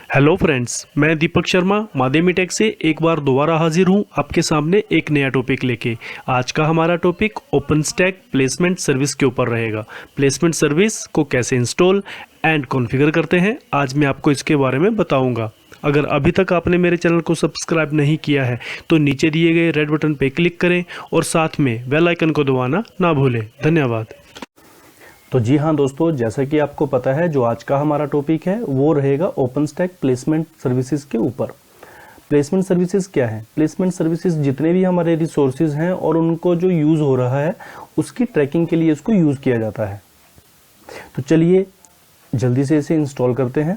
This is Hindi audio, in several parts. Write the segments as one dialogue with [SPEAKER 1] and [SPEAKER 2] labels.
[SPEAKER 1] हेलो फ्रेंड्स, मैं दीपक शर्मा माध्यमी टेक से एक बार दोबारा हाजिर हूँ आपके सामने एक नया टॉपिक लेके। आज का हमारा topic open stack placement service के ऊपर रहेगा। प्लेसमेंट सर्विस को कैसे इंस्टॉल एंड कॉन्फ़िगर करते हैं, आज मैं आपको इसके बारे में बताऊंगा। अगर अभी तक आपने मेरे चैनल को सब्सक्राइब नहीं किया है तो नीचे दिए गए रेड बटन पर क्लिक करें और साथ में बेल आइकन को दबाना ना भूलें। धन्यवाद।
[SPEAKER 2] तो जी हाँ दोस्तों, जैसा कि आपको पता है जो आज का हमारा टॉपिक है वो रहेगा ओपन स्टैक प्लेसमेंट सर्विसेज के ऊपर। प्लेसमेंट सर्विसेज क्या है? प्लेसमेंट सर्विसेज जितने भी हमारे रिसोर्सेज हैं और उनको जो यूज़ हो रहा है उसकी ट्रैकिंग के लिए इसको यूज़ किया जाता है। तो चलिए जल्दी से इसे इंस्टॉल करते हैं।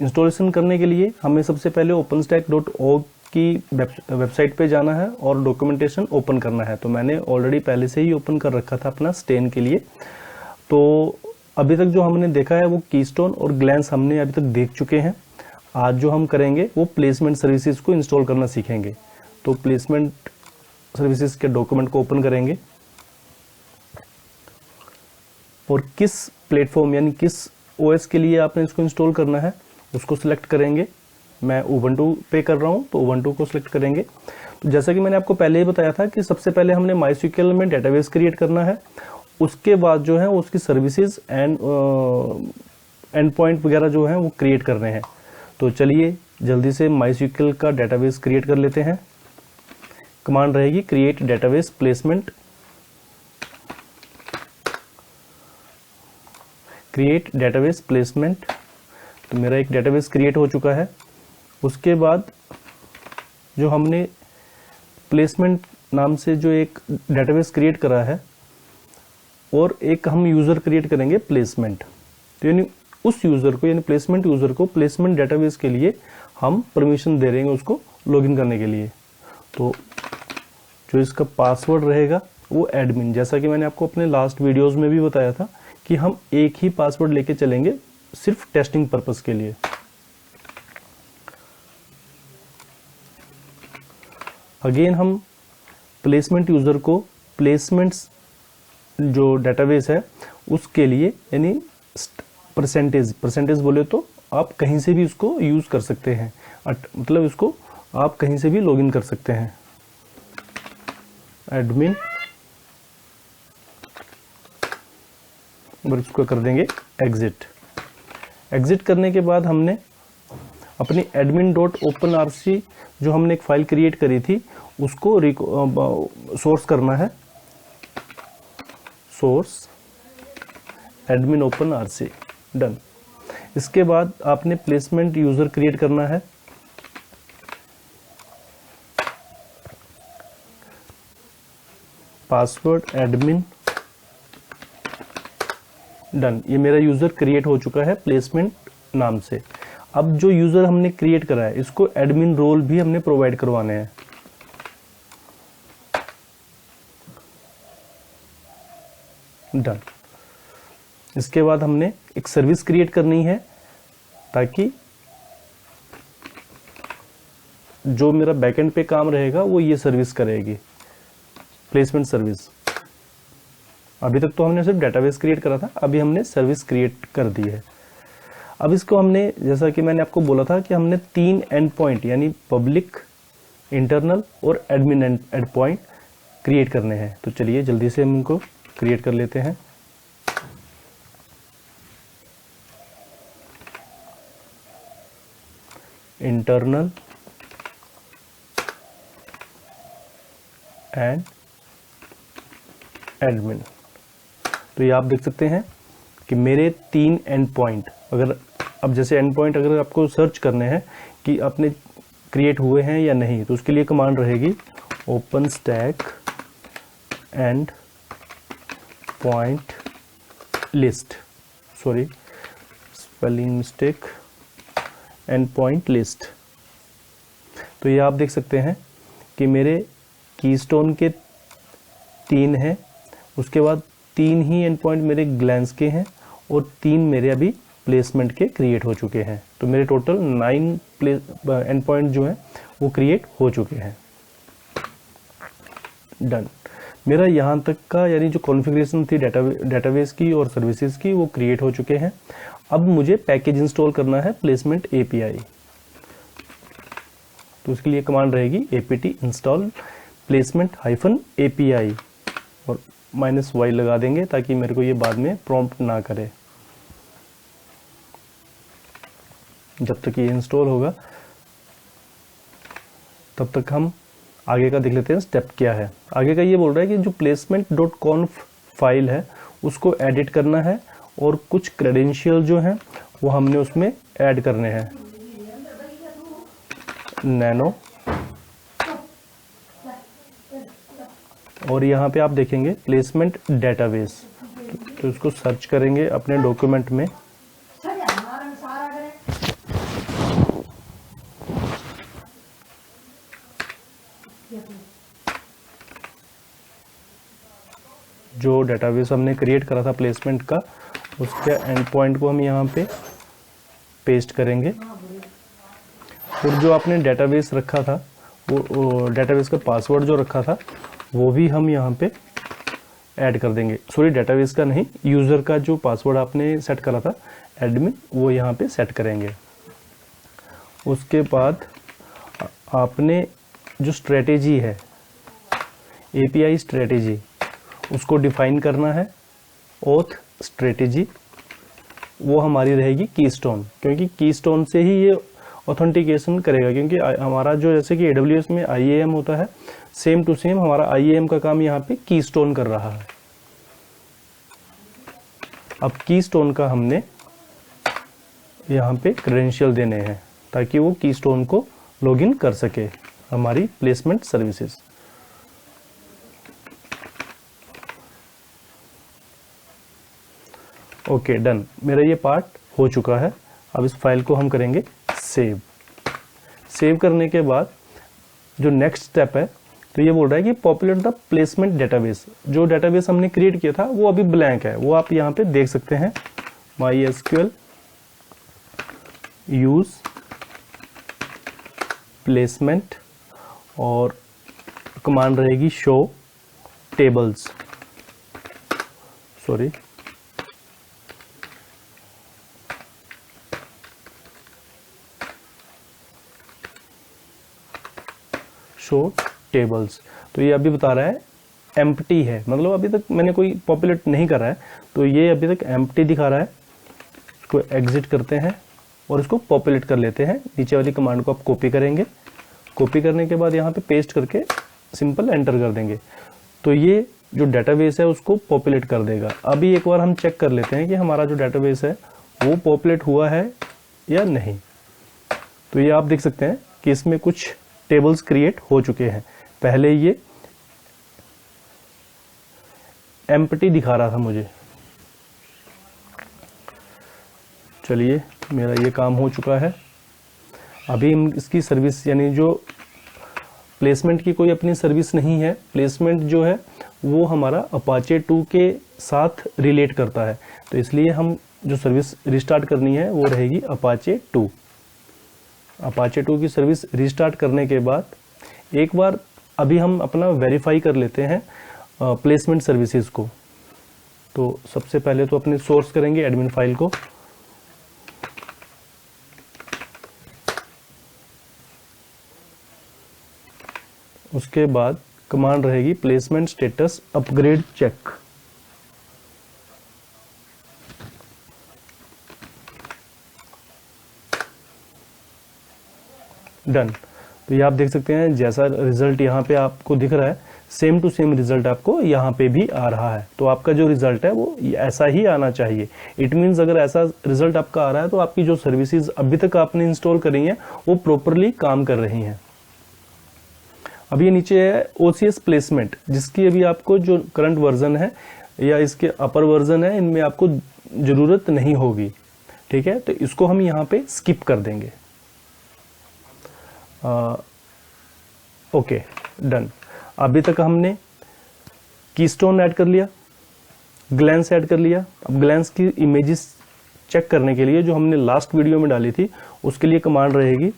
[SPEAKER 2] इंस्टॉलेशन करने के लिए हमें सबसे पहले openstack.org की वेबसाइट पे जाना है और डॉक्यूमेंटेशन ओपन करना है। तो मैंने ऑलरेडी पहले से ही ओपन कर रखा था अपना स्टेन के लिए। तो अभी तक जो हमने देखा है वो कीस्टोन और ग्लैंस हमने अभी तक देख चुके हैं। आज जो हम करेंगे वो प्लेसमेंट सर्विसेज को इंस्टॉल करना सीखेंगे। तो प्लेसमेंट सर्विसेज के डॉक्यूमेंट को ओपन करेंगे और किस प्लेटफॉर्म यानी किस ओएस के लिए आपने इसको इंस्टॉल करना है उसको सिलेक्ट करेंगे। मैं उबंटू पे कर रहा हूँ तो उबंटू को सिलेक्ट करेंगे। तो जैसा कि मैंने आपको पहले ही बताया था कि सबसे पहले हमने MySQL में डेटाबेस क्रिएट करना है। उसके बाद जो है उसकी सर्विसेज एंड एंड पॉइंट वगैरह जो है वो क्रिएट करने हैं। तो चलिए जल्दी से MySQL का डेटाबेस क्रिएट कर लेते हैं। कमांड रहेगी create database placement, create database placement. तो मेरा एक डेटाबेस क्रिएट हो चुका है। उसके बाद जो हमने प्लेसमेंट नाम से जो एक डेटाबेस क्रिएट करा है और एक हम यूज़र क्रिएट करेंगे प्लेसमेंट। तो यानी उस यूज़र को यानी प्लेसमेंट यूज़र को प्लेसमेंट डेटाबेस के लिए हम परमिशन दे देंगे उसको लॉगिन करने के लिए। तो जो इसका पासवर्ड रहेगा वो एडमिन, जैसा कि मैंने आपको अपने लास्ट वीडियोस में भी बताया था कि हम एक ही पासवर्ड लेके चलेंगे सिर्फ टेस्टिंग पर्पस के लिए। अगेन हम प्लेसमेंट यूज़र को प्लेसमेंट्स जो डेटाबेस है उसके लिए यानी परसेंटेज बोले तो आप कहीं से भी इसको यूज़ कर सकते हैं। मतलब इसको आप कहीं से भी लॉगिन कर सकते हैं। एडमिन और इसको कर देंगे एग्जिट। एग्जिट करने के बाद हमने अपनी admin.openrc जो हमने एक फाइल क्रिएट करी थी उसको सोर्स करना है। Source admin openrc done. इसके बाद आपने प्लेसमेंट यूजर क्रिएट करना है। Password admin done. ये मेरा यूजर क्रिएट हो चुका है प्लेसमेंट नाम से। अब जो यूजर हमने क्रिएट करा है इसको एडमिन रोल भी हमने प्रोवाइड करवाने हैं। डन। इसके बाद हमने एक सर्विस क्रिएट करनी है ताकि जो मेरा बैकएंड पे काम रहेगा वो ये सर्विस करेगी, प्लेसमेंट सर्विस। अभी तक तो हमने सिर्फ डेटाबेस क्रिएट करा था, अभी हमने सर्विस क्रिएट कर दी है। अब इसको हमने, जैसा कि मैंने आपको बोला था कि हमने 3 एंड पॉइंट यानी पब्लिक, इंटरनल और एडमिन एंड पॉइंट क्रिएट करने हैं। तो चलिए जल्दी से हम इनको क्रिएट कर लेते हैं। Internal and admin. तो ये आप देख सकते हैं कि मेरे 3 एंड पॉइंट, अगर अब जैसे एंड पॉइंट अगर आपको सर्च करने हैं कि आपने क्रिएट हुए हैं या नहीं तो उसके लिए कमांड रहेगी open stack and point list, sorry spelling mistake, and point list. तो ये आप देख सकते हैं कि मेरे कीस्टोन के 3 हैं, उसके बाद 3 ही एंड पॉइंट मेरे ग्लैंस के हैं और 3 मेरे अभी प्लेसमेंट के क्रिएट हो चुके हैं। तो मेरे टोटल 9 एंड पॉइंट जो हैं वो क्रिएट हो चुके हैं। डन। मेरा यहाँ तक का यानी जो कॉन्फ़िगरेशन थी डेटाबेस की और सर्विसेज की वो क्रिएट हो चुके हैं। अब मुझे पैकेज इंस्टॉल करना है प्लेसमेंट एपीआई, तो उसके लिए कमांड रहेगी apt इंस्टॉल प्लेसमेंट -API और -y लगा देंगे ताकि मेरे को ये बाद में प्रॉम्प्ट ना करे। जब तक ये इंस्टॉल होगा तब तक हम आगे का देख लेते हैं स्टेप क्या है। आगे का ये बोल रहा है कि जो placement.conf फाइल है उसको एडिट करना है और कुछ क्रेडेंशियल जो हैं वो हमने उसमें ऐड करने हैं। नैनो, और यहाँ पे आप देखेंगे प्लेसमेंट डेटाबेस, तो इसको सर्च करेंगे अपने डॉक्यूमेंट में। जो डेटाबेस हमने क्रिएट करा था प्लेसमेंट का, उसके एंड पॉइंट को हम यहाँ पे पेस्ट करेंगे और जो आपने डेटाबेस रखा था वो डेटाबेस का पासवर्ड जो रखा था वो भी हम यहाँ पे ऐड कर देंगे। सॉरी, डेटाबेस का नहीं, यूज़र का जो पासवर्ड आपने सेट करा था एडमिन, वो यहाँ पे सेट करेंगे। उसके बाद आपने जो स्ट्रेटेजी है एपीआई स्ट्रेटेजी उसको डिफाइन करना है। ऑथ स्ट्रेटेजी वो हमारी रहेगी कीस्टोन, क्योंकि कीस्टोन से ही ये ऑथेंटिकेशन करेगा, क्योंकि हमारा जो जैसे कि AWS में IAM होता है, सेम टू सेम हमारा IAM का काम यहाँ पे कीस्टोन कर रहा है। अब कीस्टोन का हमने यहाँ पे क्रेडेंशियल देने हैं ताकि वो कीस्टोन को लॉगिन कर सके हमारी प्लेसमेंट सर्विसेज। Okay, done. मेरा ये पार्ट हो चुका है। अब इस फाइल को हम करेंगे सेव। सेव करने के बाद जो नेक्स्ट स्टेप है, तो ये बोल रहा है कि पॉपुलेट द प्लेसमेंट डेटाबेस। जो डेटाबेस हमने क्रिएट किया था वो अभी ब्लैंक है, वो आप यहाँ पे देख सकते हैं। MySQL यूज प्लेसमेंट और कमांड रहेगी show tables, sorry show tables. तो ये अभी बता रहा है एम्प्टी है, मतलब अभी तक मैंने कोई पॉपुलेट नहीं करा है, तो ये अभी तक एम्प्टी दिखा रहा है। इसको एग्जिट करते हैं और इसको पॉपुलेट कर लेते हैं। नीचे वाली कमांड को आप कॉपी करेंगे, कॉपी करने के बाद यहाँ पे पेस्ट करके सिंपल एंटर कर देंगे, तो ये जो डेटाबेस है उसको पॉपुलेट कर देगा। अभी एक बार हम चेक कर लेते हैं कि हमारा जो डेटाबेस है वो पॉपुलेट हुआ है या नहीं। तो ये आप देख सकते हैं कि इसमें कुछ टेबल्स क्रिएट हो चुके हैं। पहले ये एम्प्टी दिखा रहा था मुझे। चलिए, मेरा ये काम हो चुका है। अभी हम इसकी सर्विस, यानी जो प्लेसमेंट की कोई अपनी सर्विस नहीं है, प्लेसमेंट जो है वो हमारा अपाचे 2 के साथ रिलेट करता है, तो इसलिए हम जो सर्विस रिस्टार्ट करनी है वो रहेगी अपाचे 2। अपाचे 2 की सर्विस रिस्टार्ट करने के बाद एक बार अभी हम अपना वेरीफाई कर लेते हैं प्लेसमेंट सर्विसेज को। तो सबसे पहले तो अपने सोर्स करेंगे एडमिन फाइल को, उसके बाद कमांड रहेगी placement status upgrade check. Done. तो ये आप देख सकते हैं जैसा रिजल्ट यहाँ पे आपको दिख रहा है, सेम टू सेम रिजल्ट आपको यहाँ पे भी आ रहा है। तो आपका जो रिजल्ट है वो ऐसा ही आना चाहिए। इट मीन्स अगर ऐसा रिजल्ट आपका आ रहा है तो आपकी जो सर्विसेज अभी तक आपने इंस्टॉल करी हैं वो प्रॉपरली काम कर रही हैं। अब ये नीचे है OCS प्लेसमेंट, जिसकी अभी आपको जो करंट वर्जन है या इसके अपर वर्जन है, इनमें आपको जरूरत नहीं होगी। ठीक है, तो इसको हम यहाँ पे स्किप कर देंगे। Okay, done. अभी तक हमने कीस्टोन ऐड कर लिया, ग्लैंस ऐड कर लिया। अब ग्लैंस की इमेजेस चेक करने के लिए जो हमने लास्ट वीडियो में डाली थी, उसके लिए कमांड रहेगी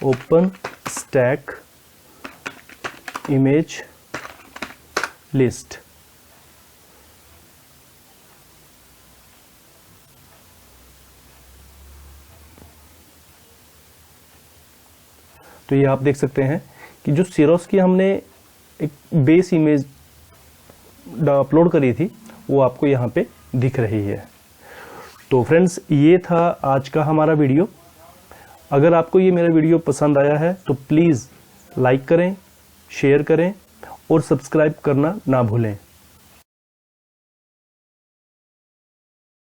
[SPEAKER 2] ओपन स्टैक इमेज लिस्ट। तो ये आप देख सकते हैं कि जो सिरोस की हमने एक बेस इमेज अपलोड करी थी वो आपको यहाँ पे दिख रही है। तो फ्रेंड्स, ये था आज का हमारा वीडियो। अगर आपको ये मेरा वीडियो पसंद आया है तो प्लीज़ लाइक करें, शेयर करें और सब्सक्राइब करना ना भूलें।